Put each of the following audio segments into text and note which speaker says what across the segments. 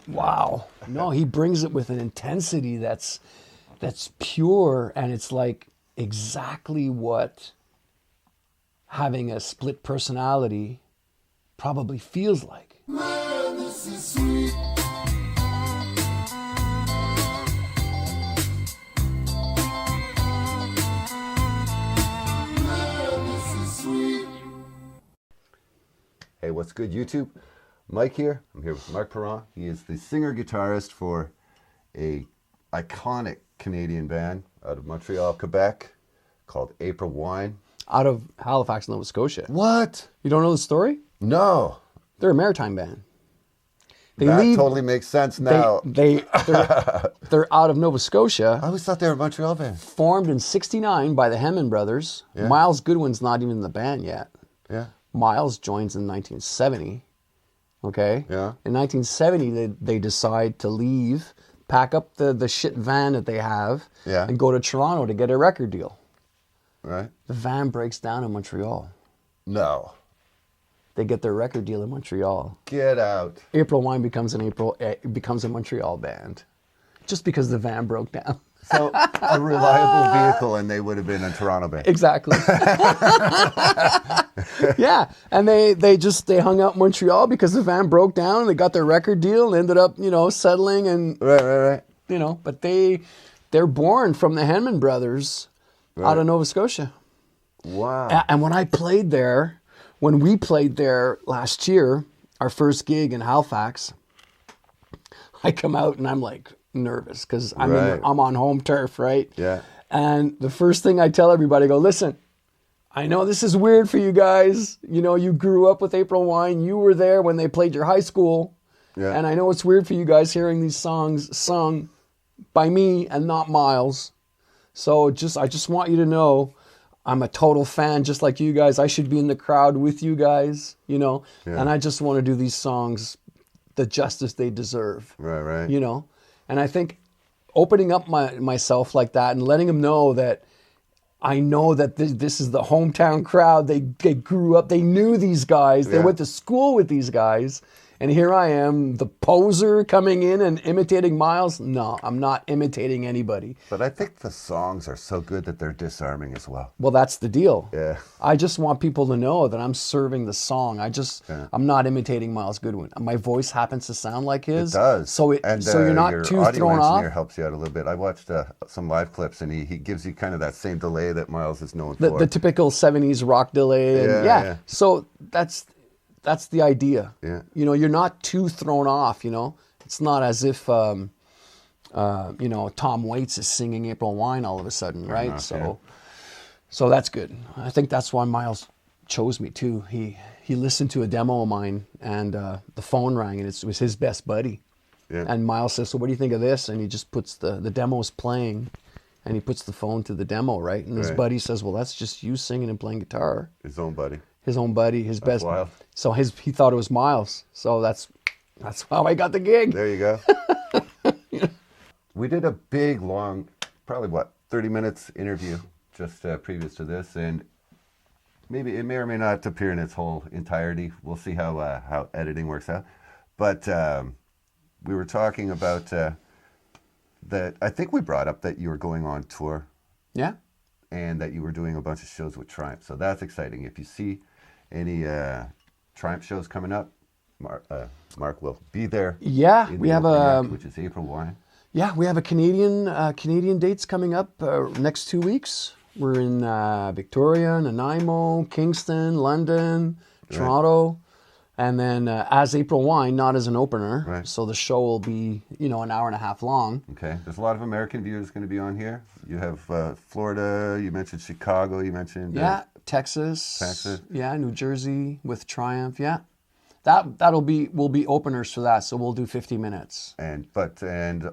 Speaker 1: Wow. No, he brings it with an intensity that's pure, and it's like exactly what having a split personality probably feels like.
Speaker 2: Man, this is sweet. Man, this is sweet.
Speaker 3: Hey, what's good, YouTube? Mike here. I'm here with Marc Parent. He is the singer-guitarist for a iconic Canadian band out of Montreal, Quebec, called April Wine.
Speaker 1: Out of Halifax, Nova Scotia.
Speaker 3: What?
Speaker 1: You don't know the story?
Speaker 3: No.
Speaker 1: They're a maritime band.
Speaker 3: That totally makes sense now.
Speaker 1: They're out of Nova Scotia.
Speaker 3: I always thought they were a Montreal band.
Speaker 1: Formed in '69 by the Hemming brothers.
Speaker 3: Yeah.
Speaker 1: Myles Goodwyn's not even in the band yet.
Speaker 3: Yeah.
Speaker 1: Myles joins in 1970. Okay?
Speaker 3: Yeah.
Speaker 1: In 1970, they decide to leave, pack up the shit van that they have,
Speaker 3: Yeah.
Speaker 1: and go to Toronto to get a record deal.
Speaker 3: Right?
Speaker 1: The van breaks down in Montreal.
Speaker 3: No.
Speaker 1: They get their record deal in Montreal.
Speaker 3: Get out.
Speaker 1: April Wine becomes a Montreal band, just because the van broke down.
Speaker 3: So a reliable vehicle, and they would have been a Toronto band.
Speaker 1: Exactly. Yeah, and they hung out in Montreal because the van broke down. And they got their record deal and ended up settling and
Speaker 3: Right.
Speaker 1: But they're born from the Hemming brothers out of Nova Scotia.
Speaker 3: Wow.
Speaker 1: And when we played there last year, our first gig in Halifax, I come out and I'm like nervous because I'm on home turf, right?
Speaker 3: Yeah.
Speaker 1: And the first thing I tell everybody, I go, listen, I know this is weird for you guys. You grew up with April Wine. You were there when they played your high school.
Speaker 3: Yeah.
Speaker 1: And I know it's weird for you guys hearing these songs sung by me and not Myles. So I just want you to know I'm a total fan just like you guys. I should be in the crowd with you guys,
Speaker 3: Yeah.
Speaker 1: And I just want to do these songs the justice they deserve.
Speaker 3: Right.
Speaker 1: And I think opening up myself like that and letting them know that I know that this is the hometown crowd. They grew up, they knew these guys. They went to school with these guys. And here I am, the poser coming in and imitating Myles. No, I'm not imitating anybody.
Speaker 3: But I think the songs are so good that they're disarming as well.
Speaker 1: Well, that's the deal.
Speaker 3: Yeah.
Speaker 1: I just want people to know that I'm serving the song. I'm not imitating Myles Goodwyn. My voice happens to sound like his.
Speaker 3: It does.
Speaker 1: So you're not
Speaker 3: your
Speaker 1: too
Speaker 3: audio
Speaker 1: thrown
Speaker 3: engineer
Speaker 1: off.
Speaker 3: helps you out a little bit. I watched some live clips, and he gives you kind of that same delay that Myles is known for.
Speaker 1: The typical 70s rock delay. And
Speaker 3: Yeah.
Speaker 1: So that's the idea.
Speaker 3: Yeah.
Speaker 1: You're not too thrown off, It's not as if, Tom Waits is singing April Wine all of a sudden, right? So that's good. I think that's why Myles chose me too. He listened to a demo of mine and the phone rang and it was his best buddy.
Speaker 3: Yeah.
Speaker 1: And Myles says, so what do you think of this? And he just puts the demo's playing and he puts the phone to the demo, right? And his buddy says, well, that's just you singing and playing guitar.
Speaker 3: His own buddy.
Speaker 1: His own buddy, his best.
Speaker 3: Wild.
Speaker 1: So he thought it was Myles. So that's how I got the gig.
Speaker 3: There you go. We did a big, long, probably 30 minutes interview just previous to this, and maybe it may or may not appear in its whole entirety. We'll see how editing works out. But we were talking about that. I think we brought up that you were going on tour.
Speaker 1: Yeah.
Speaker 3: And that you were doing a bunch of shows with Triumph. So that's exciting. If you see any Triumph shows coming up, Marc will be there.
Speaker 1: Yeah, we have
Speaker 3: which is April Wine.
Speaker 1: Yeah, we have a Canadian dates coming up next 2 weeks. We're in Victoria, Nanaimo, Kingston, London, Toronto, and then as April Wine, not as an opener.
Speaker 3: Right.
Speaker 1: So the show will be an hour and a half long.
Speaker 3: Okay, there's a lot of American viewers going to be on here. You have Florida. You mentioned Chicago. You mentioned
Speaker 1: Texas. Yeah, New Jersey with Triumph. Yeah. We'll be openers for that, so we'll do 50 minutes.
Speaker 3: And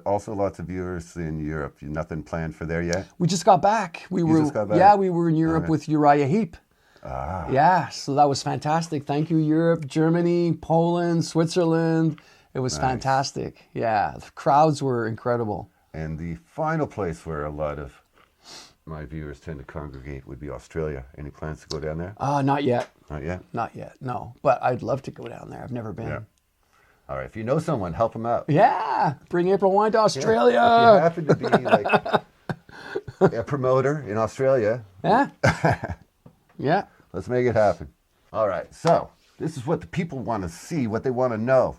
Speaker 3: also lots of viewers in Europe. Nothing planned for there yet?
Speaker 1: We just got back. We were in Europe with Uriah Heep. Yeah, so that was fantastic. Thank you, Europe, Germany, Poland, Switzerland. It was fantastic. Yeah, the crowds were incredible.
Speaker 3: And the final place where a lot of my viewers tend to congregate would be Australia. Any plans to go down there?
Speaker 1: Not yet.
Speaker 3: Not yet?
Speaker 1: Not yet, no. But I'd love to go down there. I've never been.
Speaker 3: Yeah. All right, if you know someone, help them out.
Speaker 1: Yeah, bring April Wine to Australia.
Speaker 3: If you happen to be like a promoter in Australia,
Speaker 1: Yeah. Yeah.
Speaker 3: let's make it happen. All right, so this is what the people want to see, what they want to know.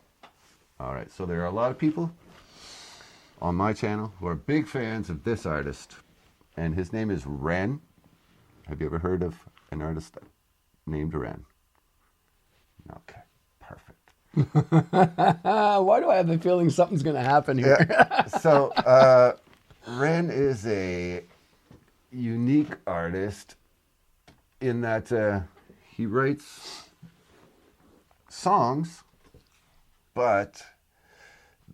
Speaker 3: All right, so there are a lot of people on my channel who are big fans of this artist, and his name is Ren. Have you ever heard of an artist named Ren? Okay, perfect.
Speaker 1: Why do I have the feeling something's going to happen here?
Speaker 3: Yeah. So, Ren is a unique artist in that he writes songs, but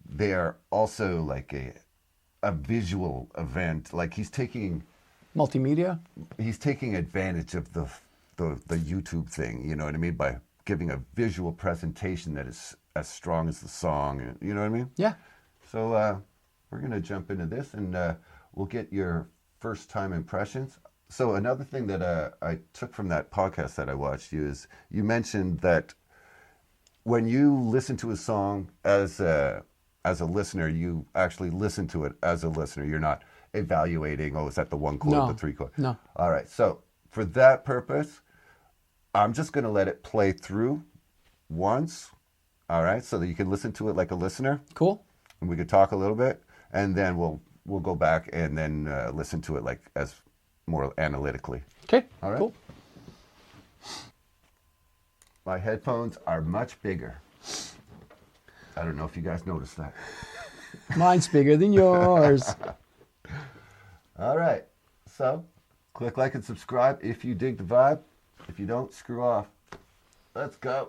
Speaker 3: they are also like a visual event. Like he's taking
Speaker 1: Multimedia?
Speaker 3: advantage of the YouTube thing, you know what I mean? By giving a visual presentation that is as strong as the song, you know what I mean?
Speaker 1: Yeah.
Speaker 3: So we're going to jump into this, and we'll get your first time impressions. So another thing that I took from that podcast that I watched you is you mentioned that when you listen to a song as a listener, you actually listen to it as a listener. You're not evaluating, oh, is that the one chord,
Speaker 1: No.
Speaker 3: the three chord?
Speaker 1: No.
Speaker 3: All right. So for that purpose, I'm just going to let it play through once. All right. So that you can listen to it like a listener.
Speaker 1: Cool.
Speaker 3: And we could talk a little bit, and then we'll go back and then listen to it like as more analytically.
Speaker 1: Okay.
Speaker 3: All right.
Speaker 1: Cool.
Speaker 3: My headphones are much bigger. I don't know if you guys noticed that.
Speaker 1: Mine's bigger than yours.
Speaker 3: All right. So, click like and subscribe if you dig the vibe. If you don't, screw off. Let's go.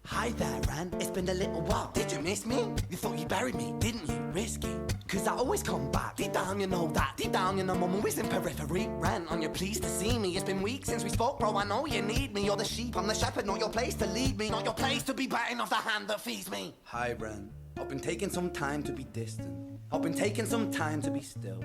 Speaker 4: Hi there, Ren. It's been a little while. Did you miss me? You thought you buried me, didn't you? Risky. Cause I always come back. Deep down, you know that. Deep down, you know I'm always in periphery. Ren, on your pleased to see me. It's been weeks since we spoke, bro. I know you need me. You're the sheep, I'm the shepherd. Not your place to lead me. Not your place to be biting off the hand that feeds me. Hi, Ren. I've been taking some time to be distant. I've been taking some time to be still.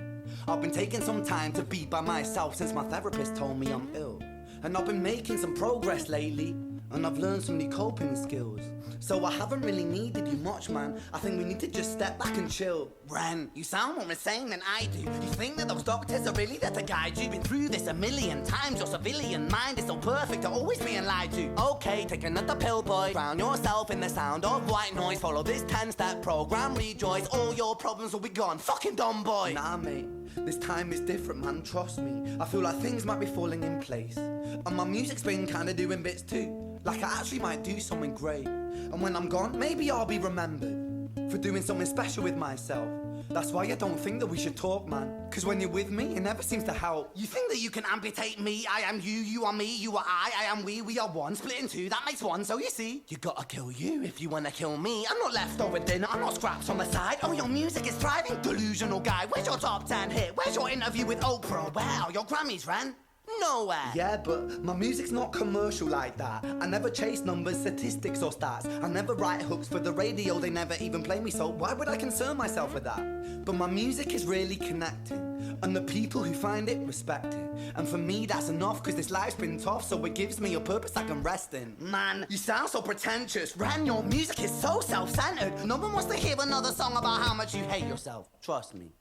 Speaker 4: I've been taking some time to be by myself since my therapist told me I'm ill. And I've been making some progress lately. And I've learned some new coping skills. So I haven't really needed you much, man. I think we need to just step back and chill. Ren, you sound more insane than I do. You think that those doctors are really there to guide you? Been through this a million times. Your civilian mind is so perfect to always being lied to. Okay, take another pill, boy. Drown yourself in the sound of white noise. Follow this 10-step program, rejoice. All your problems will be gone. Fucking dumb boy. Nah, mate. This time is different, man. Trust me. I feel like things might be falling in place. And my music's been kinda doing bits too. Like I actually might do something great. And when I'm gone, maybe I'll be remembered for doing something special with myself. That's why I don't think that we should talk, man. Cause when you're with me, it never seems to help. You think that you can amputate me? I am you, you are me, you are I am we are one. Split in two, that makes one. So you see, you gotta kill you if you wanna kill me. I'm not leftover dinner, I'm not scraps on the side. Oh, your music is thriving, delusional guy. Where's your top 10 hit? Where's your interview with Oprah? Where are your Grammys, Ren? Nowhere. Yeah, but my music's not commercial like that. I never chase numbers, statistics or stats. I never write hooks for the radio, they never even play me, so why would I concern myself with that? But my music is really connecting. And the people who find it respect it. And for me that's enough, cause this life's been tough, so it gives me a purpose I can rest in. Man, you sound so pretentious. Ren, your music is so self-centered. No one wants to hear another song about how much you hate yourself. Trust me.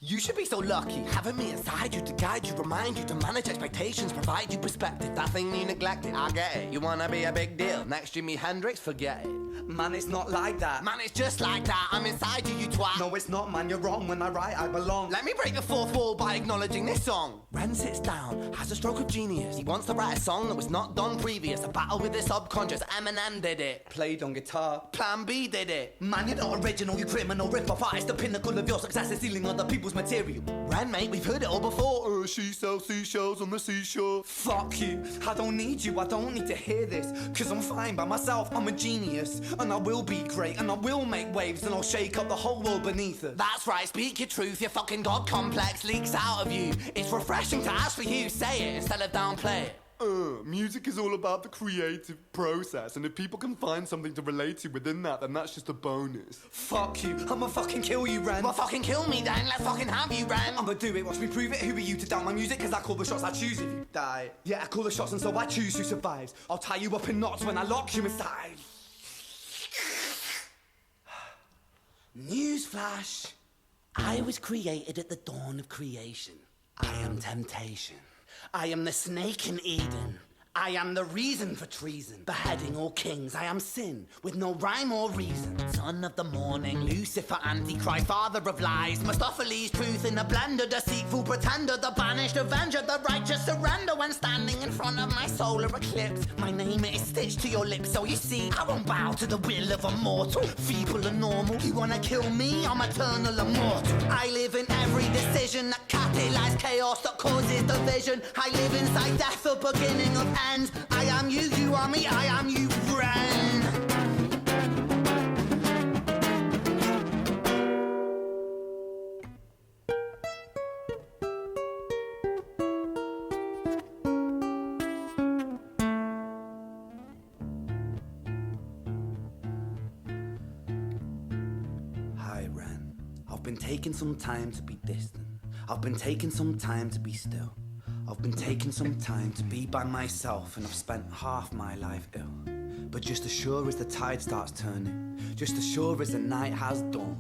Speaker 4: You should be so lucky, having me inside you to guide you, remind you to manage expectations, provide you perspective. That thing you neglected, I get it. You wanna be a big deal, next to me Hendrix, forget it. Man, it's not like that. Man, it's just like that. I'm inside you, you twat. No, it's not, man, you're wrong. When I write, I belong. Let me break the fourth wall by acknowledging this song. Ren sits down, has a stroke of genius. He wants to write a song that was not done previous. A battle with the subconscious, Eminem did it. Played on guitar, Plan B did it. Man, you're not original, you criminal rip-off artist. The pinnacle of your success is stealing other people's material. Ren, mate, we've heard it all before. She sells seashells on the seashore. Fuck you, I don't need you, I don't need to hear this. Cause I'm fine by myself, I'm a genius. And I will be great, and I will make waves, and I'll shake up the whole world beneath us. That's right, speak your truth, your fucking God complex leaks out of you. It's refreshing to ask for you, say it instead of downplay it. Music is all about the creative process, and if people can find something to relate to within that, then that's just a bonus. Fuck you, I'ma fucking kill you, Ren. Well, fucking kill me then, let's fucking have you, Ren. I'ma do it, watch me prove it. Who are you to doubt my music? Cause I call the shots I choose if you die. Yeah, I call the shots and so I choose who survives. I'll tie you up in knots when I lock you inside. Newsflash. I was created at the dawn of creation. I am temptation. I am the snake in Eden. I am the reason for treason, beheading all kings. I am sin, with no rhyme or reason. Son of the morning, Lucifer, Antichrist, father of lies. Mephistopheles, truth in a blender, deceitful pretender, the banished avenger, the righteous surrender. When standing in front of my solar eclipse, my name is stitched to your lips. So you see, I won't bow to the will of a mortal, feeble and normal. You wanna kill me? I'm eternal immortal. I live in every decision that catalyzes chaos, that causes division. I live inside death, the beginning of end. I am you, you are me, I am you, Ren. Hi, Ren. I've been taking some time to be distant. I've been taking some time to be still. I've been taking some time to be by myself, and I've spent half my life ill. But just as sure as the tide starts turning, just as sure as the night has dawned,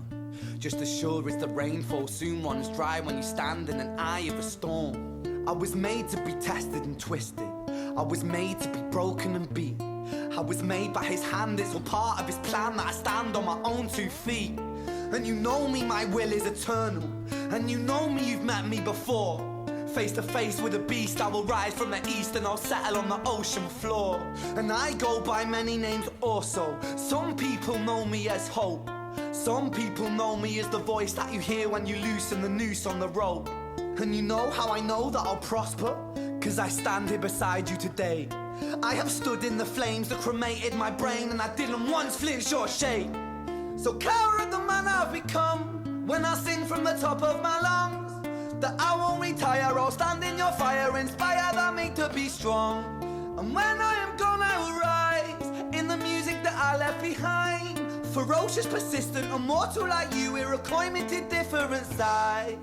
Speaker 4: just as sure as the rainfall soon runs dry when you stand in an eye of a storm. I was made to be tested and twisted. I was made to be broken and beat. I was made by his hand, it's all part of his plan that I stand on my own 2 feet. And you know me, my will is eternal. And you know me, you've met me before. Face to face with a beast, I will rise from the east and I'll settle on the ocean floor. And I go by many names also. Some people know me as hope. Some people know me as the voice that you hear when you loosen the noose on the rope. And you know how I know that I'll prosper? Cause I stand here beside you today. I have stood in the flames that cremated my brain, and I didn't once flinch or shake. So cower at the man I've become when I sing from the top of my lungs. That I won't retire, I'll stand in your fire, inspire that me to be strong. And when I am gone, I will rise in the music that I left behind. Ferocious, persistent, immortal like you, we're a climate different side.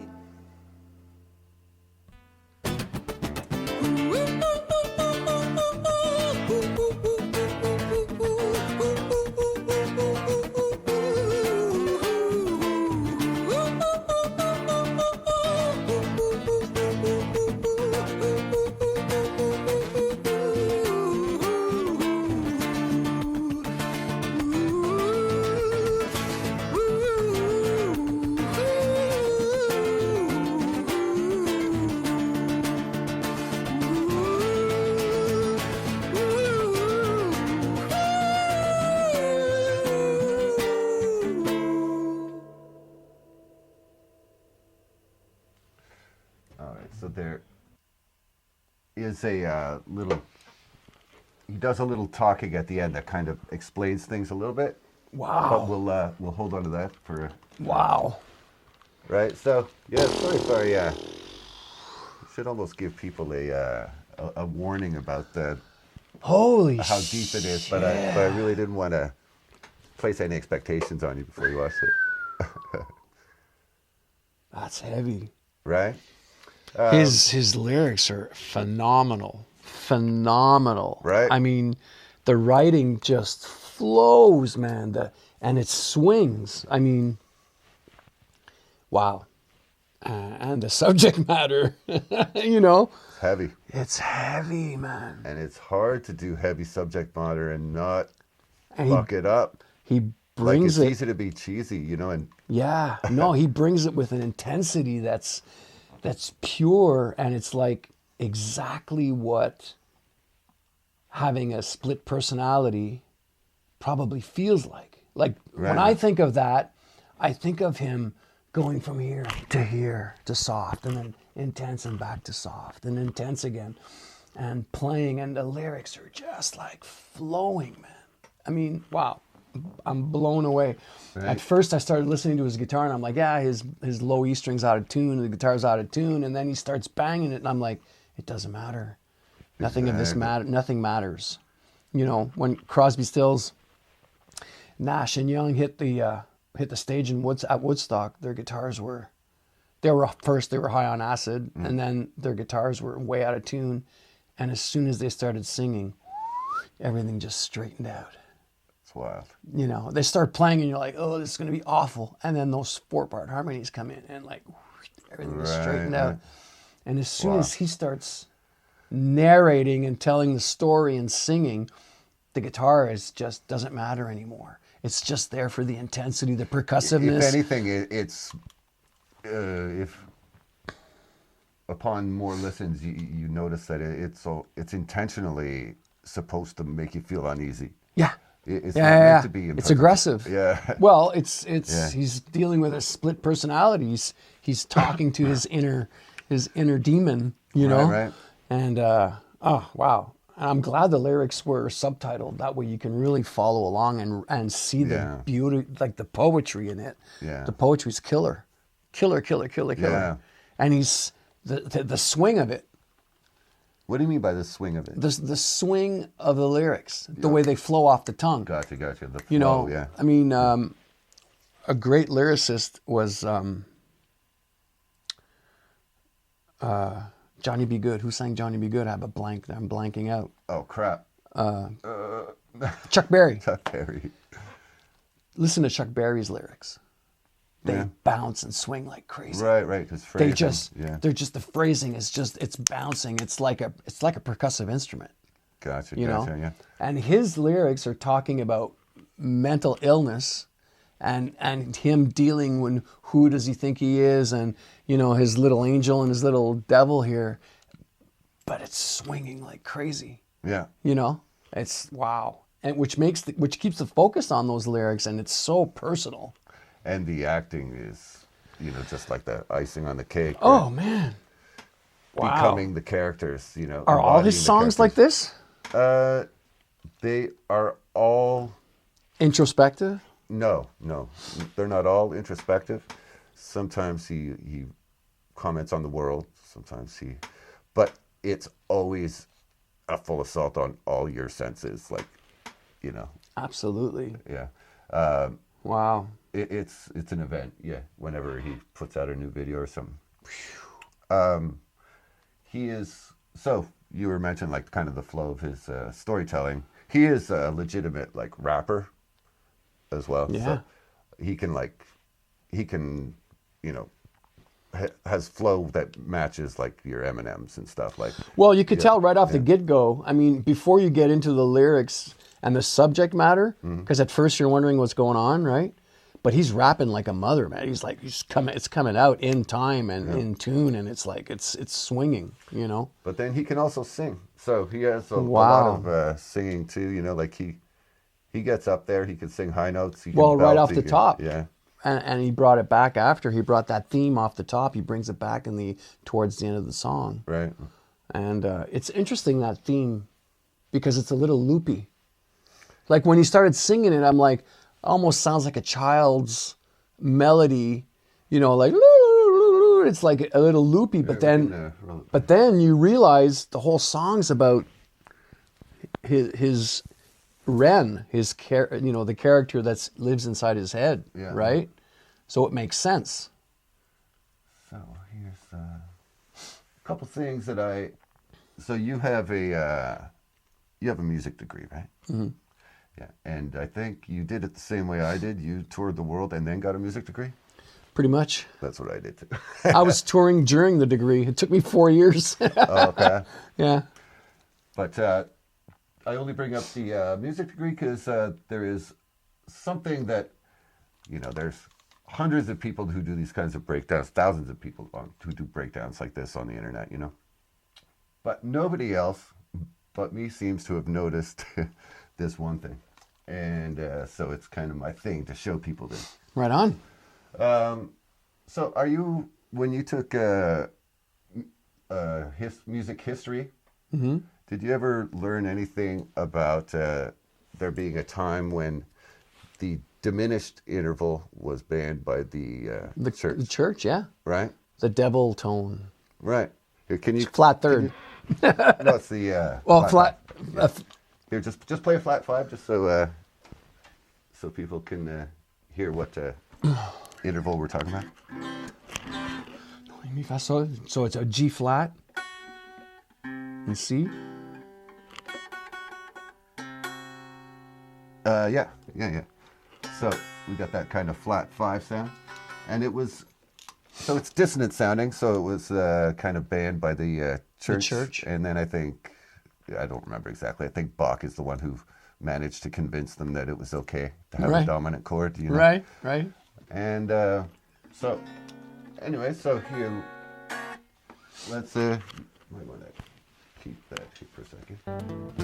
Speaker 3: There is a little, he does a little talking at the end that kind of explains things a little bit.
Speaker 1: Wow.
Speaker 3: But we'll hold on to that for
Speaker 1: wow.
Speaker 3: Right. So yeah, sorry. Should almost give people a warning about
Speaker 1: Holy
Speaker 3: how deep it is, but I really didn't want to place any expectations on you before you watched it.
Speaker 1: That's heavy.
Speaker 3: Right?
Speaker 1: His lyrics are phenomenal.
Speaker 3: Right.
Speaker 1: I mean, the writing just flows, man. And it swings. I mean, wow. And the subject matter, you know.
Speaker 3: It's heavy.
Speaker 1: It's heavy, man.
Speaker 3: And it's hard to do heavy subject matter and not
Speaker 1: And
Speaker 3: fuck it up.
Speaker 1: he brings
Speaker 3: it's
Speaker 1: it.
Speaker 3: easy to be cheesy, you know, and
Speaker 1: Yeah. No, he brings it with an intensity that's pure, and it's like exactly what having a split personality probably feels like. Like when
Speaker 3: Right.
Speaker 1: I think of that, I think of him going from here to soft, and then intense and back to soft, and intense again, and playing, and the lyrics are just like flowing, man. I mean, wow. I'm blown away.
Speaker 3: Right.
Speaker 1: At first, I started listening to his guitar, and I'm like, yeah, his low E string's out of tune, and the guitar's out of tune, and then he starts banging it, and I'm like, it doesn't matter. Nothing of this matter. Nothing matters. You know, when Crosby, Stills, Nash, and Young hit the stage at Woodstock, their guitars were high on acid, and then their guitars were way out of tune, and as soon as they started singing, everything just straightened out.
Speaker 3: it's wild.
Speaker 1: You know, they start playing and you're like, oh, this is going to be awful. And then those 4-part harmonies come in and like everything is straightened
Speaker 3: Right.
Speaker 1: out. And as soon as he starts narrating and telling the story and singing, the guitar just doesn't matter anymore. It's just there for the intensity, the percussiveness.
Speaker 3: If anything, it's if upon more listens, you notice that it's intentionally supposed to make you feel uneasy.
Speaker 1: Yeah.
Speaker 3: It's not meant to be.
Speaker 1: It's aggressive.
Speaker 3: Yeah.
Speaker 1: Well, he's dealing with a split personality. He's talking to his inner demon, you know.
Speaker 3: Right.
Speaker 1: And oh wow. And I'm glad the lyrics were subtitled. That way you can really follow along and see the beauty, like the poetry in it.
Speaker 3: Yeah.
Speaker 1: The poetry's killer. Killer.
Speaker 3: Yeah.
Speaker 1: And he's the swing of it.
Speaker 3: What do you mean by the swing of it?
Speaker 1: The swing of the lyrics, the way they flow off the tongue.
Speaker 3: Gotcha. The flow,
Speaker 1: You know,
Speaker 3: yeah.
Speaker 1: I mean, a great lyricist was Johnny B. Good. Who sang Johnny B. Good? I have a blank there. I'm blanking out.
Speaker 3: Oh, crap.
Speaker 1: Chuck Berry.
Speaker 3: Chuck Berry.
Speaker 1: Listen to Chuck Berry's lyrics. They bounce and swing like crazy.
Speaker 3: Right. His phrasing.
Speaker 1: They're just the phrasing is just it's bouncing. It's like a percussive instrument.
Speaker 3: Gotcha,
Speaker 1: You know?
Speaker 3: yeah.
Speaker 1: And his lyrics are talking about mental illness and him dealing with who does he think he is, and you know, his little angel and his little devil here. But it's swinging like crazy.
Speaker 3: Yeah.
Speaker 1: You know? It's wow. And which keeps the focus on those lyrics, and it's so personal.
Speaker 3: And the acting is, you know, just like the icing on the cake.
Speaker 1: Oh
Speaker 3: right?
Speaker 1: man. Wow.
Speaker 3: Becoming the characters, you know.
Speaker 1: Are all his
Speaker 3: embodying the
Speaker 1: songs like this?
Speaker 3: They are all...
Speaker 1: Introspective?
Speaker 3: No. They're not all introspective. Sometimes he comments on the world. But it's always a full assault on all your senses. Like, you know.
Speaker 1: Absolutely.
Speaker 3: Yeah.
Speaker 1: Wow.
Speaker 3: It's an event, yeah, whenever he puts out a new video or something. He is, so you were mentioning like kind of the flow of his storytelling. He is a legitimate like rapper as well.
Speaker 1: Yeah.
Speaker 3: So he can, you know, has flow that matches like your M&Ms and stuff like.
Speaker 1: Well, you could tell right off the get-go. I mean, before you get into the lyrics and the subject matter, because at first you're wondering what's going on, right? But he's rapping like a mother, man. It's coming out in time and in tune, and it's like it's swinging, you know.
Speaker 3: But then he can also sing, so he has a lot of singing too. You know, like he gets up there, he can sing high notes. He can
Speaker 1: Well, right
Speaker 3: belt,
Speaker 1: off the top,
Speaker 3: yeah.
Speaker 1: And he brought it back after he brought that theme off the top. He brings it back towards the end of the song,
Speaker 3: Right.
Speaker 1: and it's interesting, that theme, because it's a little loopy. Like when he started singing it, I'm like, almost sounds like a child's melody, you know, like it's like a little loopy. But then you realize the whole song's about his Ren, the character that lives inside his head, right? So it makes sense.
Speaker 3: So here's couple things that so you have a music degree, right? Mm-hmm. Yeah, and I think you did it the same way I did. You toured the world and then got a music degree?
Speaker 1: Pretty much.
Speaker 3: That's what I did too.
Speaker 1: I was touring during the degree. It took me 4 years.
Speaker 3: Oh, okay.
Speaker 1: Yeah.
Speaker 3: But I only bring up the music degree because there is something that, there's hundreds of people who do these kinds of breakdowns, thousands of people who do breakdowns like this on the internet, But nobody else but me seems to have noticed this one thing. And so it's kind of my thing to show people this.
Speaker 1: Right on.
Speaker 3: So when you took music history, mm-hmm. Did you ever learn anything about there being a time when the diminished interval was banned by the church?
Speaker 1: The church, yeah.
Speaker 3: Right?
Speaker 1: The devil tone.
Speaker 3: Right. Here, can you...
Speaker 1: It's flat third.
Speaker 3: No, it's the...
Speaker 1: flat...
Speaker 3: Yeah. Here, just play a flat 5 just so people can hear what interval we're talking about.
Speaker 1: So it's a G flat and C.
Speaker 3: Yeah. So we got that kind of flat 5 sound, and so it's dissonant sounding. So it was kind of banned by the church. And then I don't remember exactly. I think Bach is the one who managed to convince them that it was okay to have a dominant chord.
Speaker 1: Right.
Speaker 3: And so anyway, so here, let's might want to keep that here for a second.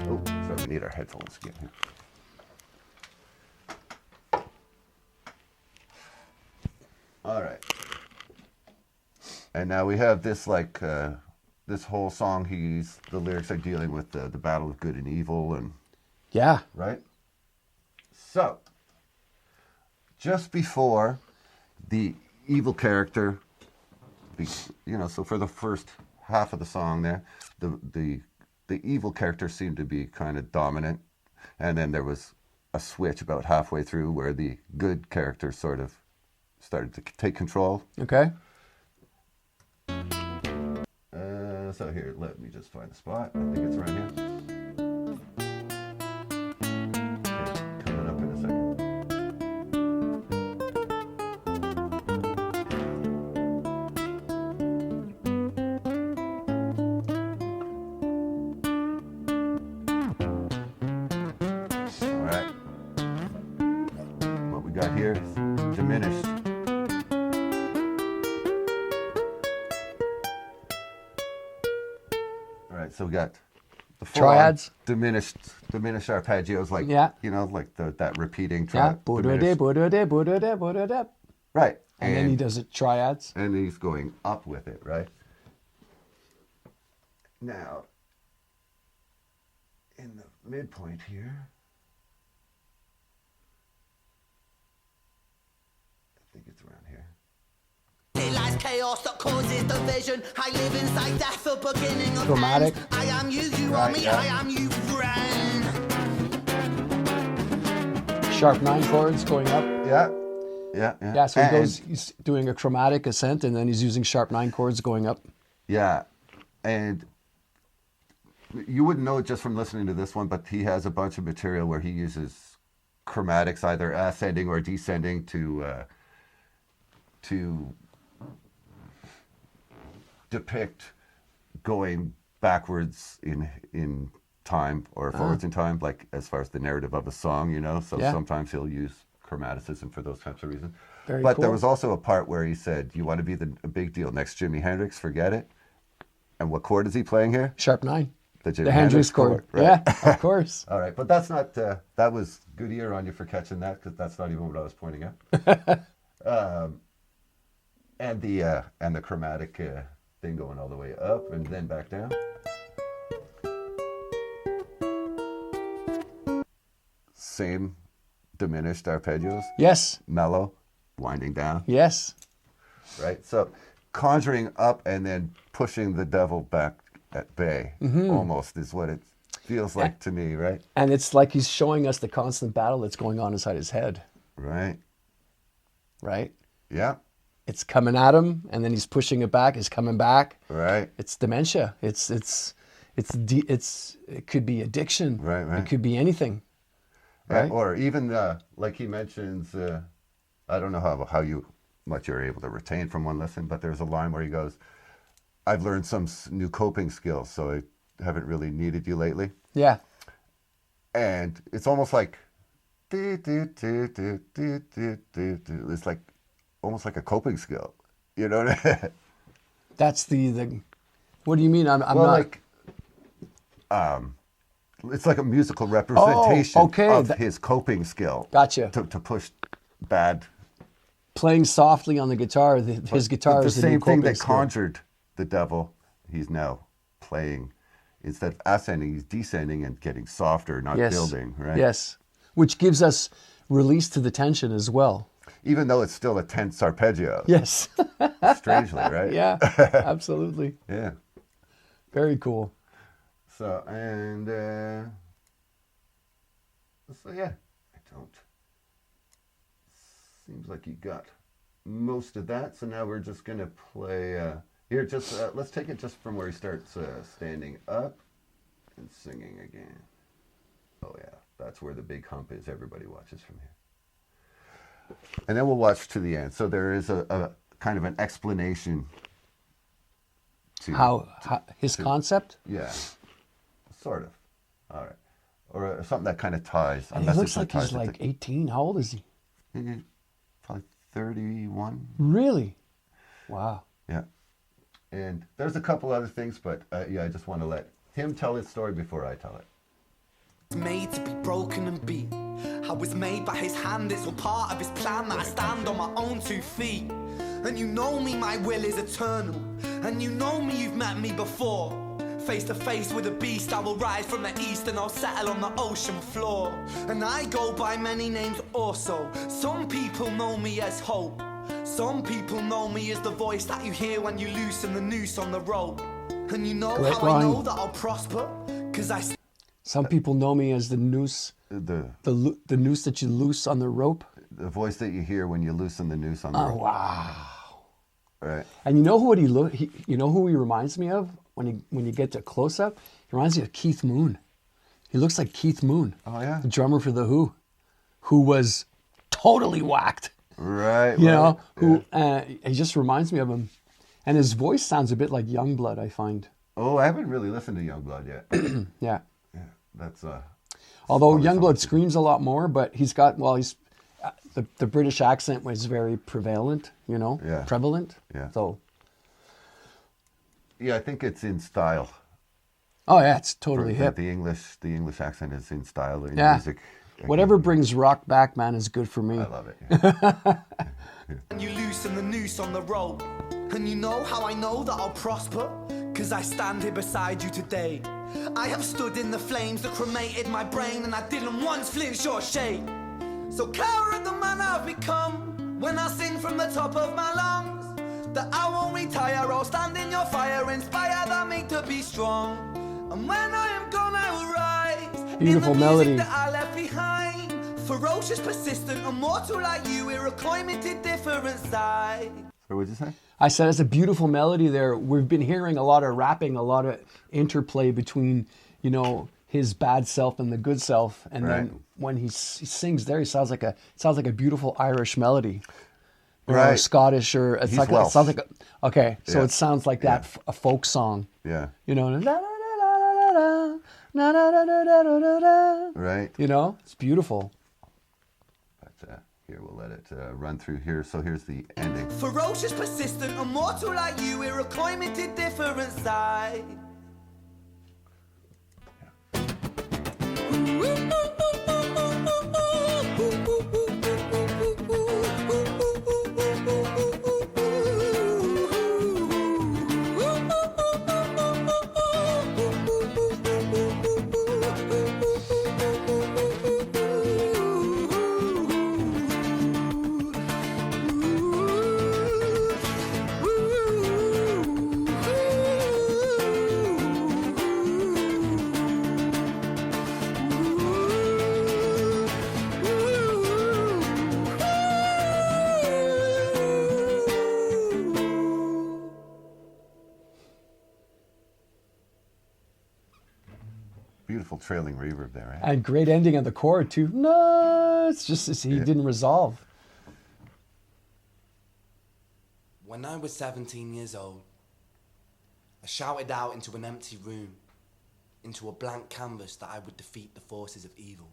Speaker 3: Oh, sorry, we need our headphones again here. All right. And now we have this this whole song. The lyrics are dealing with the battle of good and evil, and
Speaker 1: yeah,
Speaker 3: right. So just before the evil character, so for the first half of the song there, the evil character seemed to be kind of dominant, and then there was a switch about halfway through where the good character sort of started to take control.
Speaker 1: Okay.
Speaker 3: So here, let me just find the spot. I think it's around here. Okay, coming up in a second. All right. What we got here is diminished. So we got the
Speaker 1: triads,
Speaker 3: diminished arpeggios, like like that repeating
Speaker 1: triad.
Speaker 3: Yeah. Right.
Speaker 1: And then he does it triads.
Speaker 3: And he's going up with it, right? Now, in the midpoint here, I think it's around here.
Speaker 4: It lies chaos that causes division. I live inside death, the beginning of
Speaker 1: chromatic.
Speaker 4: Ends. I am you, you are me, yeah. I am you, friend.
Speaker 1: Sharp 9 chords going up.
Speaker 3: Yeah.
Speaker 1: So he's doing a chromatic ascent, and then he's using sharp 9 chords going up.
Speaker 3: Yeah, and you wouldn't know it just from listening to this one, but he has a bunch of material where he uses chromatics, either ascending or descending, to depict going backwards in time or forwards in time, like as far as the narrative of a song, So sometimes he'll use chromaticism for those types of reasons. But there was also a part where he said, "You want to be a big deal next Jimi Hendrix? Forget it." And what chord is he playing here?
Speaker 1: Sharp 9.
Speaker 3: The
Speaker 1: Jimi Hendrix chord. Right? Yeah, of course.
Speaker 3: All right, but that's not. That was good ear on you for catching that, because that's not even what I was pointing out. And the chromatic thing going all the way up and then back down. Same diminished arpeggios.
Speaker 1: Yes.
Speaker 3: Mellow, winding down.
Speaker 1: Yes.
Speaker 3: Right. So conjuring up and then pushing the devil back at bay, almost, is what it feels like to me, right?
Speaker 1: And it's like he's showing us the constant battle that's going on inside his head.
Speaker 3: Right.
Speaker 1: Right?
Speaker 3: Yeah.
Speaker 1: it's coming at him, and then he's pushing it back. It's coming back.
Speaker 3: Right.
Speaker 1: It's dementia. It could be addiction.
Speaker 3: Right.
Speaker 1: It could be anything. Right.
Speaker 3: Or even like he mentions, I don't know how much you're able to retain from one listen, but there's a line where he goes, "I've learned some new coping skills, so I haven't really needed you lately."
Speaker 1: Yeah.
Speaker 3: And it's almost like, it's like almost like a coping skill, you know what I mean?
Speaker 1: That's the. What do you mean? I'm not.
Speaker 3: Like, it's like a musical representation of his coping skill.
Speaker 1: Gotcha.
Speaker 3: To push bad.
Speaker 1: Playing softly on the guitar, his guitar is
Speaker 3: the
Speaker 1: new
Speaker 3: same thing
Speaker 1: coping
Speaker 3: that
Speaker 1: skill.
Speaker 3: conjured the devil. He's now playing, instead of ascending, he's descending and getting softer, not building, right?
Speaker 1: Yes, which gives us release to the tension as well.
Speaker 3: Even though it's still a tense arpeggio.
Speaker 1: Yes.
Speaker 3: Strangely, right?
Speaker 1: Yeah, absolutely.
Speaker 3: Yeah.
Speaker 1: Very cool.
Speaker 3: So, and, yeah, I don't. Seems like you got most of that. So now we're just going to play, here, just, let's take it just from where he starts standing up and singing again. Oh, yeah, that's where the big hump is. Everybody watches from here. And then we'll watch to the end. So there is a kind of an explanation to
Speaker 1: How his concept?
Speaker 3: Yeah, sort of. All right. Or something that kind of ties.
Speaker 1: And he looks like he's like 18. How old is he?
Speaker 3: Probably 31.
Speaker 1: Really? Wow.
Speaker 3: Yeah. And there's a couple other things, but yeah, I just want to let him tell his story before I tell it.
Speaker 4: Made to be broken and beat. I was made by his hand, it's all part of his plan that I stand on my own 2 feet. And you know me, my will is eternal. And you know me, you've met me before. Face to face with a beast, I will rise from the east and I'll settle on the ocean floor. And I go by many names also. Some people know me as hope. Some people know me as the voice that you hear when you loosen the noose on the rope. And you know
Speaker 1: Great
Speaker 4: how
Speaker 1: line.
Speaker 4: I know that I'll prosper? Because I...
Speaker 1: Some people know me as the noose, the noose that you loose on the rope.
Speaker 3: The voice that you hear when you loosen the noose on the rope.
Speaker 1: Wow.
Speaker 3: Right.
Speaker 1: And you know who you know who he reminds me of when you get to close up? He reminds me of Keith Moon. He looks like Keith Moon.
Speaker 3: Oh yeah.
Speaker 1: The drummer for the Who was totally whacked.
Speaker 3: Right.
Speaker 1: You know, he just reminds me of him. And his voice sounds a bit like Youngblood, I find.
Speaker 3: Oh, I haven't really listened to Youngblood yet.
Speaker 1: Yeah.
Speaker 3: Yeah, that's
Speaker 1: Although Youngblood screams a lot more, but he's got, the British accent was very prevalent, you know, prevalent.
Speaker 3: Yeah.
Speaker 1: So.
Speaker 3: Yeah, I think it's in style.
Speaker 1: Oh yeah, it's totally hip.
Speaker 3: The English accent is in style in
Speaker 1: Yeah.
Speaker 3: music.
Speaker 1: Whatever brings rock back, man, is good for me.
Speaker 3: I love it. Yeah.
Speaker 4: And you loosen the noose on the rope. And you know how I know that I'll prosper? Cause I stand here beside you today. I have stood in the flames that cremated my brain, and I didn't once flinch or shake. So coward the man I've become, when I sing from the top of my lungs, that I won't retire, I'll stand in your fire, inspire that me to be strong. And when I am gone I will rise.
Speaker 1: Beautiful
Speaker 4: in the
Speaker 1: melody.
Speaker 4: music that I left behind. Ferocious, persistent, immortal like you, we're a climbing to different sides.
Speaker 3: So what'd you say?
Speaker 1: I said it's a beautiful melody there. We've been hearing a lot of rapping, a lot of interplay between, you know, his bad self and the good self. And then when he sings there, he sounds like a beautiful Irish melody. Or Scottish, or it sounds like it sounds like that a folk song.
Speaker 3: Yeah.
Speaker 1: You know,
Speaker 3: Right.
Speaker 1: You know, it's beautiful.
Speaker 3: But here we'll let it run through here. So here's the ending.
Speaker 4: Ferocious, persistent, immortal like you, we're a climbing to different sides.
Speaker 3: beautiful trailing reverb there, right?
Speaker 1: And great ending on the chord too. No, it's just he didn't resolve.
Speaker 4: When I was 17 years old, I shouted out into an empty room, into a blank canvas, that I would defeat the forces of evil.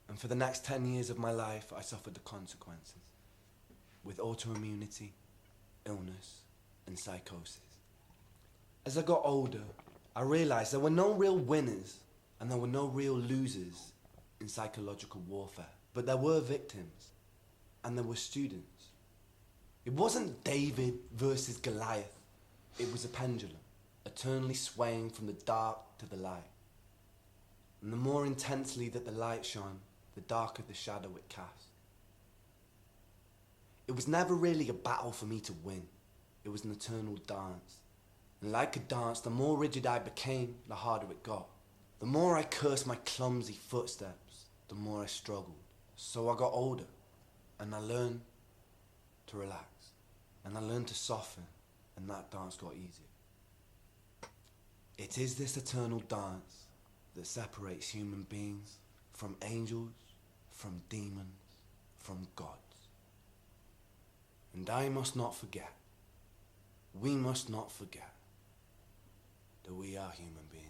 Speaker 4: And for the next 10 years of my life, I suffered the consequences, with autoimmunity, illness, and psychosis. As I got older, I realized there were no real winners and there were no real losers in psychological warfare, but there were victims and there were students. It wasn't David versus Goliath. It was a pendulum, eternally swaying from the dark to the light. And the more intensely that the light shone, the darker the shadow it cast. It was never really a battle for me to win. It was an eternal dance. And like a dance, the more rigid I became, the harder it got. The more I cursed my clumsy footsteps, the more I struggled. So I got older, and I learned to relax. And I learned to soften, and that dance got easier. It is this eternal dance that separates human beings from angels, from demons, from gods. And I must not forget, we must not forget, that we are human beings.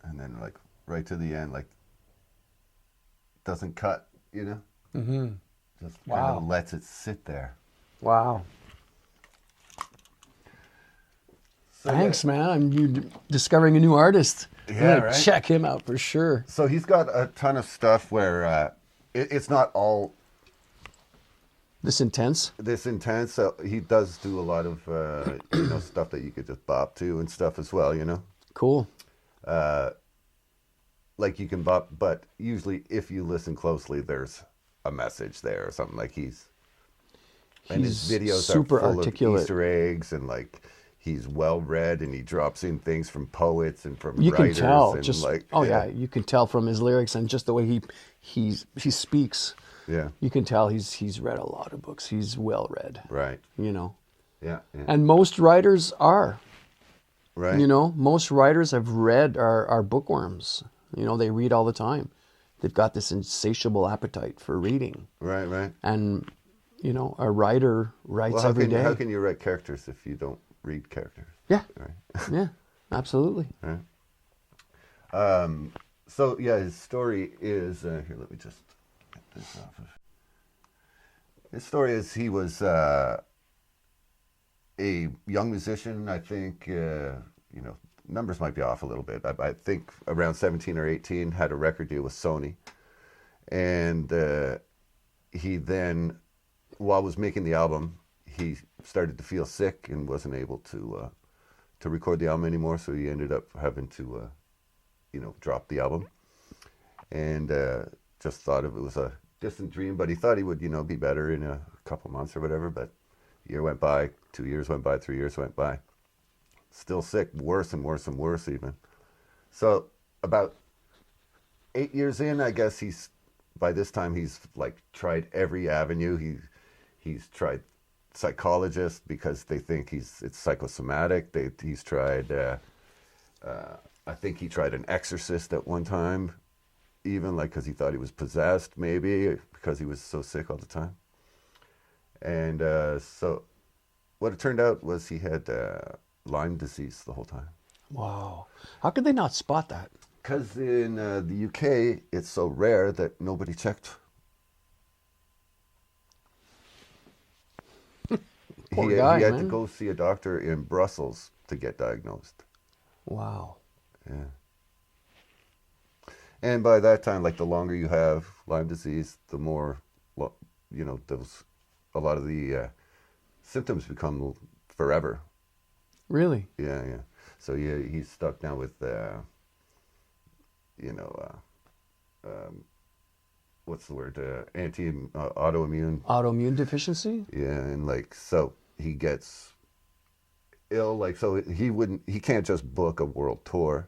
Speaker 3: And then like right to the end, like doesn't cut, you know?
Speaker 1: Mm-hmm.
Speaker 3: Just
Speaker 1: Wow.
Speaker 3: kind of lets it sit there.
Speaker 1: Wow.
Speaker 3: So,
Speaker 1: Thanks, man. You're discovering a new artist. I'm
Speaker 3: Yeah,
Speaker 1: gonna
Speaker 3: right?
Speaker 1: check him out for sure.
Speaker 3: So he's got a ton of stuff where it's not all
Speaker 1: This intense.
Speaker 3: this intense. So he does do a lot of stuff that you could just bop to and stuff as well, you know?
Speaker 1: Cool.
Speaker 3: Like you can bop, but usually if you listen closely, there's a message there or something. Like his videos
Speaker 1: super
Speaker 3: are full
Speaker 1: articulate.
Speaker 3: of Easter eggs, and like he's well read, and he drops in things from poets and from
Speaker 1: You can
Speaker 3: writers.
Speaker 1: tell.
Speaker 3: And
Speaker 1: Just
Speaker 3: like,
Speaker 1: you can tell from his lyrics and just the way he speaks.
Speaker 3: yeah,
Speaker 1: You can tell he's read a lot of books. He's well read.
Speaker 3: right,
Speaker 1: You know.
Speaker 3: yeah,
Speaker 1: And most writers are.
Speaker 3: right,
Speaker 1: You know, most writers have read are bookworms. You know, they read all the time. They've got this insatiable appetite for reading.
Speaker 3: right.
Speaker 1: And, you know, a writer writes
Speaker 3: Well,
Speaker 1: every day.
Speaker 3: how can you write characters if you don't read characters?
Speaker 1: Yeah.
Speaker 3: Right.
Speaker 1: Yeah, absolutely.
Speaker 3: Right. So yeah, his story is here. Let me just get this off of. His story is he was a young musician. I think numbers might be off a little bit. I think around 17 or 18 had a record deal with Sony, and he then, while was making the album, he started to feel sick and wasn't able to record the album anymore. So he ended up having to drop the album, and just thought it was a distant dream. But he thought he would be better in a couple months or whatever. But a year went by, 2 years went by, 3 years went by. Still sick, worse and worse and worse even. So about 8 years in, I guess by this time he's like tried every avenue. He's tried psychologists because they think it's psychosomatic. He's tried, I think he tried an exorcist at one time, even like because he thought he was possessed, maybe because he was so sick all the time. And so what it turned out was he had Lyme disease the whole time.
Speaker 1: Wow. How could they not spot that?
Speaker 3: Because in the UK, it's so rare that nobody checked.
Speaker 1: Poor
Speaker 3: he
Speaker 1: guy,
Speaker 3: had
Speaker 1: man.
Speaker 3: to go see a doctor in Brussels to get diagnosed.
Speaker 1: Wow.
Speaker 3: Yeah. And by that time, like the longer you have Lyme disease, the more, a lot of the symptoms become forever.
Speaker 1: Really?
Speaker 3: Yeah. So he's stuck now with, what's the word? Autoimmune.
Speaker 1: Autoimmune deficiency?
Speaker 3: Yeah, and like so he gets ill. Like so he can't just book a world tour.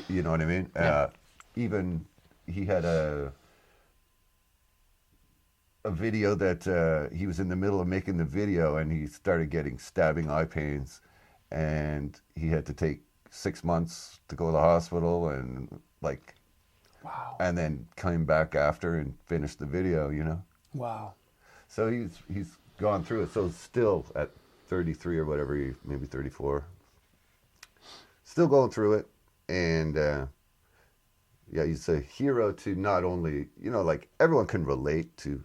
Speaker 3: You know what I mean?
Speaker 1: Yeah.
Speaker 3: Even he had a video that he was in the middle of making the video, and he started getting stabbing eye pains, and he had to take 6 months to go to the hospital, and like,
Speaker 1: Wow.
Speaker 3: and then came back after and finished the video, you know.
Speaker 1: Wow.
Speaker 3: So he's gone through it. So still at 33 or whatever, maybe 34, still going through it, and yeah, he's a hero to not only, you know, like everyone can relate to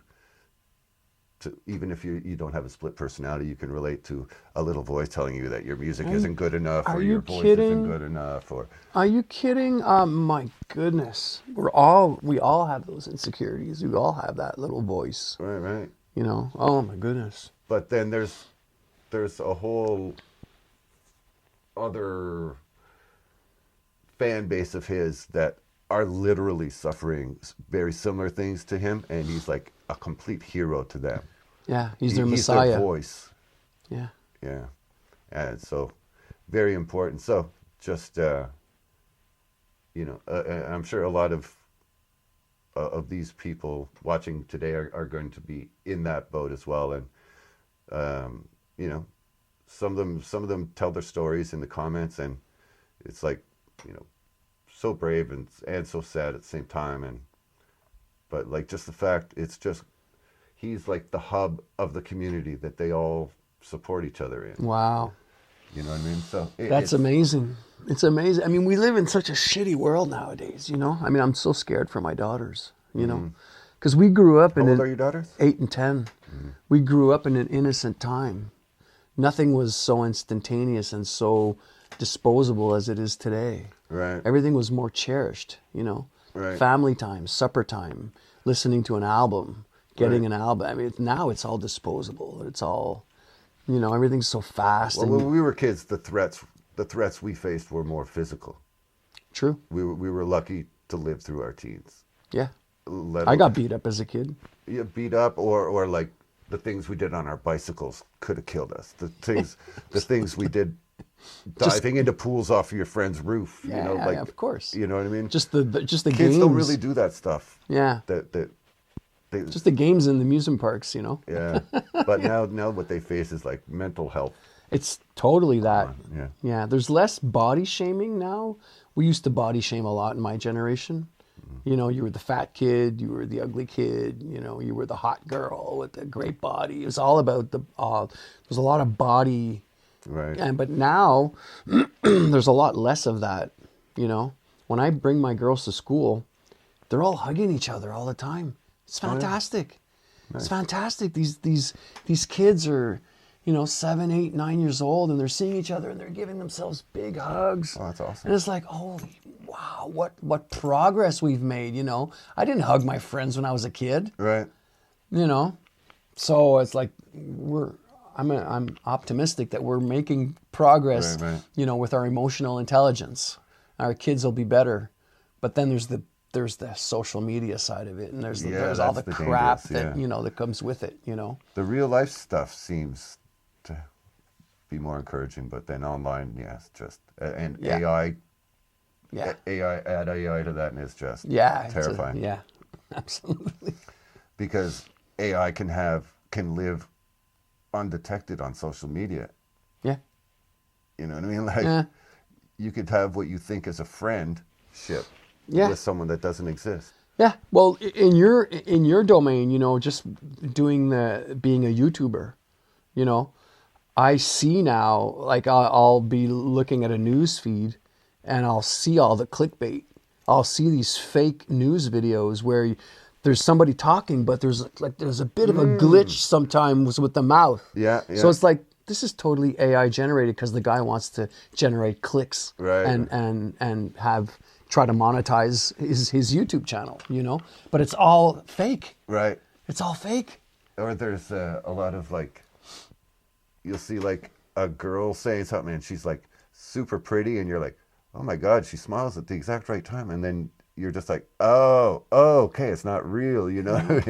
Speaker 3: even if you don't have a split personality, you can relate to a little voice telling you that your music isn't good enough, or your voice isn't good enough, or.
Speaker 1: Are you kidding? My goodness, we all have those insecurities. We all have that little voice.
Speaker 3: Right.
Speaker 1: You know. Oh my goodness.
Speaker 3: But then there's a whole other fan base of his that are literally suffering very similar things to him, and he's like a complete hero to them.
Speaker 1: Yeah, he's their
Speaker 3: He's
Speaker 1: messiah.
Speaker 3: their voice.
Speaker 1: Yeah.
Speaker 3: Yeah, and so very important. So just you know, I'm sure a lot of these people watching today are going to be in that boat as well, and you know, some of them tell their stories in the comments, and it's like, you know, so brave and so sad at the same time, but like just the fact, it's just, he's like the hub of the community that they all support each other in.
Speaker 1: Wow.
Speaker 3: You know what I mean? So
Speaker 1: That's amazing. It's amazing. I mean, we live in such a shitty world nowadays, you know? I mean, I'm so scared for my daughters, you know? Because we grew up in
Speaker 3: How old are your daughters?
Speaker 1: 8 and 10. We grew up in an innocent time. Nothing was so instantaneous and so disposable as it is today.
Speaker 3: Right.
Speaker 1: Everything was more cherished, you know?
Speaker 3: Right.
Speaker 1: Family time, supper time, listening to an album, getting an album. I mean, now it's all disposable. It's all, you know, everything's so fast.
Speaker 3: Well, when we were kids, the threats we faced were more physical.
Speaker 1: True.
Speaker 3: We were lucky to live through our teens.
Speaker 1: Yeah. I got beat up as a kid.
Speaker 3: Yeah, beat up, or like the things we did on our bicycles could have killed us. The things we did diving into pools off of your friend's roof.
Speaker 1: Yeah,
Speaker 3: you know, like,
Speaker 1: of course.
Speaker 3: You know what I mean?
Speaker 1: Just the
Speaker 3: Kids
Speaker 1: games.
Speaker 3: don't really do that stuff.
Speaker 1: Yeah.
Speaker 3: Just
Speaker 1: the games in the amusement parks, you know?
Speaker 3: Yeah. But now what they face is like mental health.
Speaker 1: It's totally that.
Speaker 3: Yeah.
Speaker 1: Yeah. There's less body shaming now. We used to body shame a lot in my generation. You know, you were the fat kid, you were the ugly kid, you know, you were the hot girl with the great body. It was all about there's a lot of body.
Speaker 3: Right.
Speaker 1: But now there's a lot less of that, you know. When I bring my girls to school, they're all hugging each other all the time. It's fantastic. Nice. It's fantastic. These kids are, you know, 7, 8, 9 years old, and they're seeing each other and they're giving themselves big hugs.
Speaker 3: Oh, that's awesome.
Speaker 1: And it's like, holy wow, what progress we've made, you know. I didn't hug my friends when I was a kid.
Speaker 3: Right.
Speaker 1: You know. So it's like I'm optimistic that we're making progress,
Speaker 3: right.
Speaker 1: You know, with our emotional intelligence. Our kids will be better. But then there's the social media side of it, and there's all the crap that, you know, that comes with it, you know.
Speaker 3: The real life stuff seems to be more encouraging, but then online, yes, just and AI.
Speaker 1: Yeah.
Speaker 3: Add AI to that, and it's just terrifying.
Speaker 1: Yeah, absolutely.
Speaker 3: Because AI can live undetected on social media.
Speaker 1: Yeah.
Speaker 3: You know what I mean? Like, you could have what you think is a friendship with someone that doesn't exist.
Speaker 1: Yeah. Well, in your domain, you know, just being a YouTuber, you know, I see now, like I'll be looking at a news feed and I'll see all the clickbait. I'll see these fake news videos where there's somebody talking, but there's a bit of a glitch sometimes with the mouth.
Speaker 3: Yeah.
Speaker 1: So it's like, this is totally AI generated because the guy wants to generate clicks,
Speaker 3: right,
Speaker 1: and try to monetize his YouTube channel, you know. But it's all fake.
Speaker 3: Right.
Speaker 1: It's all fake.
Speaker 3: Or there's a lot of like, you'll see like a girl saying something and she's like super pretty, and you're like, oh my God, she smiles at the exact right time, and then you're just like, oh, okay, it's not real, you know.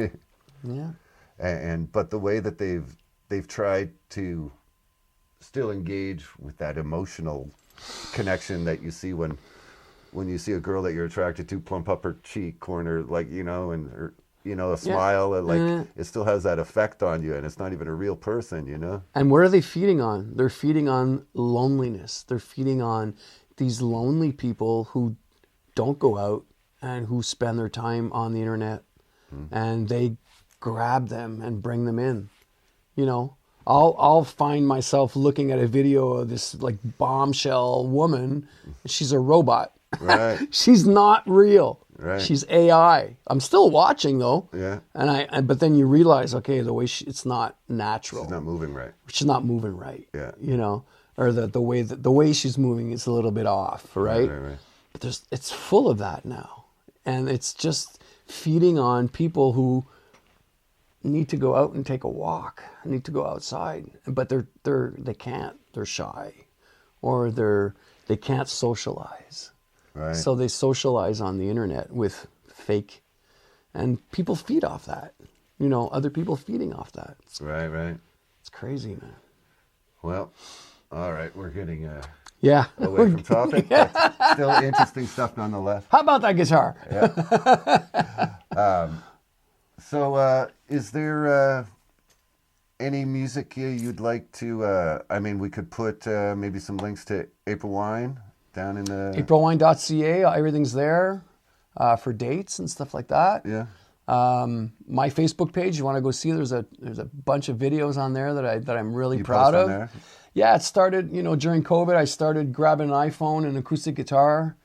Speaker 1: Yeah.
Speaker 3: But the way that they've tried to still engage with that emotional connection that you see when when you see a girl that you're attracted to plump up her cheek corner, like, you know, and her, you know, a smile, and like it still has that effect on you, and it's not even a real person, you know.
Speaker 1: And what are they feeding on? They're feeding on loneliness. They're feeding on these lonely people who don't go out and who spend their time on the internet, and they grab them and bring them in. You know, I'll find myself looking at a video of this like bombshell woman. She's a robot.
Speaker 3: Right.
Speaker 1: She's not real.
Speaker 3: Right.
Speaker 1: She's AI. I'm still watching though.
Speaker 3: Yeah.
Speaker 1: But then you realize, okay, the way it's not natural.
Speaker 3: She's not moving right.
Speaker 1: She's not moving right.
Speaker 3: Yeah.
Speaker 1: You know, or the way she's moving is a little bit off, right?
Speaker 3: Right.
Speaker 1: But it's full of that now, and it's just feeding on people who need to go out and take a walk, need to go outside, but they can't. They're shy, or they can't socialize.
Speaker 3: Right.
Speaker 1: So they socialize on the internet with fake, and people feed off that. You know, other people feeding off that.
Speaker 3: Right.
Speaker 1: It's crazy, man.
Speaker 3: Well, all right, we're getting
Speaker 1: away
Speaker 3: from topic, but still interesting stuff nonetheless.
Speaker 1: How about that guitar?
Speaker 3: So, is there any music you'd like to? I mean, we could put maybe some links to April Wine down in the
Speaker 1: aprilwine.ca. Everything's there for dates and stuff like that.
Speaker 3: Yeah.
Speaker 1: My Facebook page, you want to go see? There's a bunch of videos on there that I'm really
Speaker 3: You
Speaker 1: proud
Speaker 3: post on
Speaker 1: of.
Speaker 3: there?
Speaker 1: Yeah, it started, you know, during COVID. I started grabbing an iPhone and an acoustic guitar,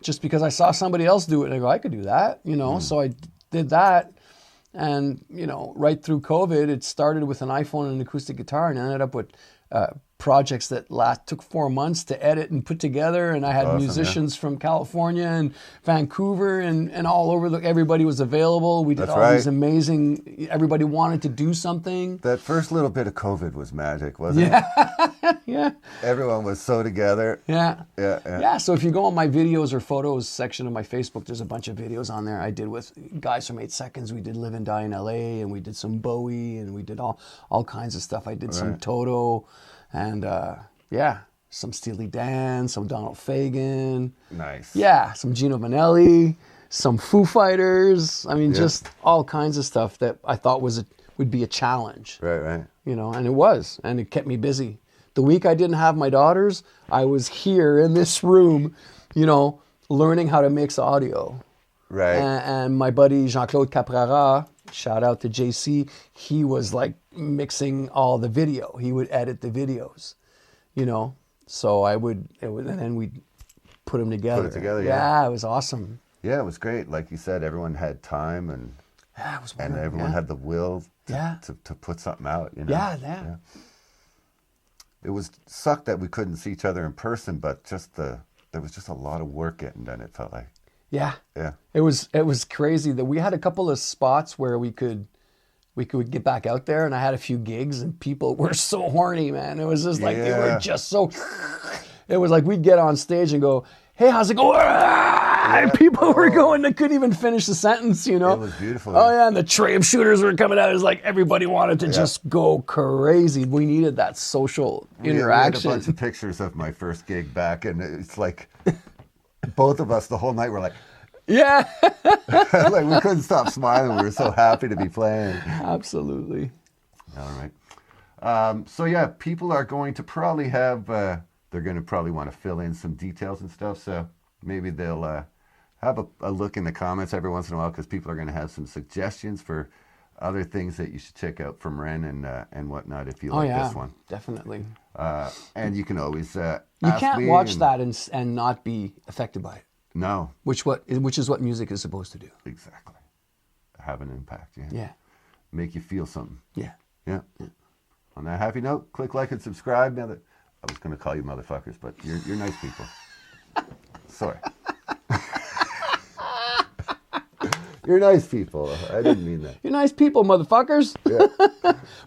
Speaker 1: just because I saw somebody else do it, and I go, I could do that, you know. So I did that, and you know, right through COVID, it started with an iPhone and an acoustic guitar, and ended up with projects that took 4 months to edit and put together. And I had musicians from California and Vancouver and all over. Everybody was available. We did these amazing. Everybody wanted to do something.
Speaker 3: That first little bit of COVID was magic, wasn't it?
Speaker 1: Yeah.
Speaker 3: Everyone was so together.
Speaker 1: Yeah. So if you go on my videos or photos section of my Facebook, there's a bunch of videos on there I did with guys from 8 Seconds. We did Live and Die in LA, and we did some Bowie, and we did all kinds of stuff. I did some Toto, and some Steely Dan, some Donald Fagen.
Speaker 3: Nice.
Speaker 1: Yeah, some Gino Vanelli, some Foo Fighters. I mean, just all kinds of stuff that I thought would be a challenge.
Speaker 3: Right.
Speaker 1: You know, and it was, and it kept me busy. The week I didn't have my daughters, I was here in this room, you know, learning how to mix audio.
Speaker 3: Right.
Speaker 1: And my buddy Jean-Claude Caprara, shout out to JC, he was like mixing all the video. He would edit the videos, you know. So and then we'd put them together.
Speaker 3: Put it together,
Speaker 1: yeah. It was awesome.
Speaker 3: Yeah, it was great. Like you said, everyone had time and everyone had the will to put something out, you know.
Speaker 1: Yeah.
Speaker 3: It sucked that we couldn't see each other in person, but there was just a lot of work getting done, it felt like.
Speaker 1: Yeah.
Speaker 3: Yeah.
Speaker 1: It was crazy that we had a couple of spots where we could get back out there, and I had a few gigs, and people were so horny, man. It was just like they were just so. It was like we'd get on stage and go, "Hey, how's it going?" And people were going, they couldn't even finish the sentence, you know.
Speaker 3: It was beautiful.
Speaker 1: Oh yeah, and the tray of shooters were coming out. It was like everybody wanted to just go crazy. We needed that social interaction.
Speaker 3: We had a bunch of pictures of my first gig back, and it's like both of us the whole night were like.
Speaker 1: Yeah.
Speaker 3: Like we couldn't stop smiling. We were so happy to be playing.
Speaker 1: Absolutely.
Speaker 3: All right. So yeah, people are going to probably they're going to probably want to fill in some details and stuff. So maybe they'll have a look in the comments every once in a while, because people are going to have some suggestions for other things that you should check out from Ren and whatnot if you like this one.
Speaker 1: Definitely.
Speaker 3: And you can always
Speaker 1: you can't watch that and not be affected by it.
Speaker 3: No.
Speaker 1: Which is what music is supposed to do.
Speaker 3: Exactly. Have an impact.
Speaker 1: Yeah.
Speaker 3: Make you feel something.
Speaker 1: Yeah.
Speaker 3: On that happy note, click like and subscribe. Now that I was going to call you motherfuckers, but you're nice people. Sorry. You're nice people. I didn't mean that.
Speaker 1: You're nice people, motherfuckers.
Speaker 3: Yeah.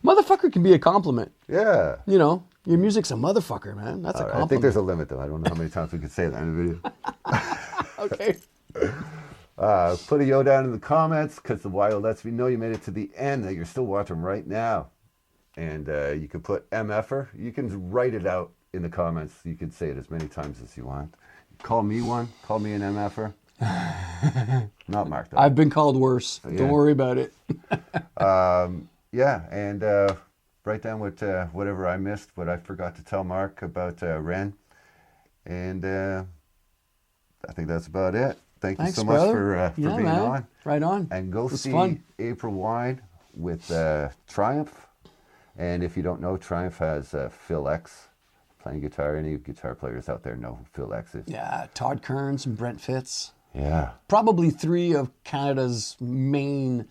Speaker 1: Motherfucker can be a compliment.
Speaker 3: Yeah.
Speaker 1: You know, your music's a motherfucker, man. That's a compliment.
Speaker 3: I think there's a limit, though. I don't know how many times we can say that in a video.
Speaker 1: Okay.
Speaker 3: Put a yo down in the comments, because the while lets me know you made it to the end, that you're still watching right now. And you can put MFer. You can write it out in the comments. You can say it as many times as you want. Call me one. Call me an MFer. Not Mark, though.
Speaker 1: I've been called worse.
Speaker 3: Yeah.
Speaker 1: Don't worry about it.
Speaker 3: Yeah, and write down whatever I missed, what I forgot to tell Mark about REN. And I think that's about it. Thanks you so much for being on.
Speaker 1: Right on.
Speaker 3: And go see
Speaker 1: fun.
Speaker 3: April Wine with Triumph. And if you don't know, Triumph has Phil X playing guitar. Any guitar players out there know who Phil X is.
Speaker 1: Yeah, Todd Kearns and Brent Fitz.
Speaker 3: Yeah.
Speaker 1: Probably 3 of Canada's main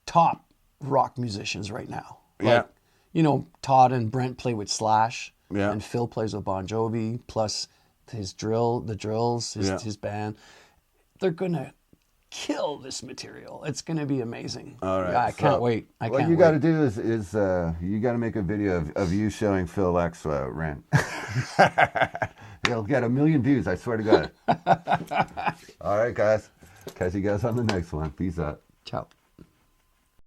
Speaker 1: top rock musicians right now.
Speaker 3: Yeah.
Speaker 1: Like, you know, Todd and Brent play with Slash.
Speaker 3: Yeah.
Speaker 1: And Phil plays with Bon Jovi, plus his drills, his band. They're going to kill this material. It's going to be amazing.
Speaker 3: All right.
Speaker 1: Yeah, I can't wait.
Speaker 3: What you got to do is you got to make a video of you showing Phil X REN. He'll get 1 million views, I swear to God. All right, guys. Catch you guys on the next one. Peace out.
Speaker 1: Ciao.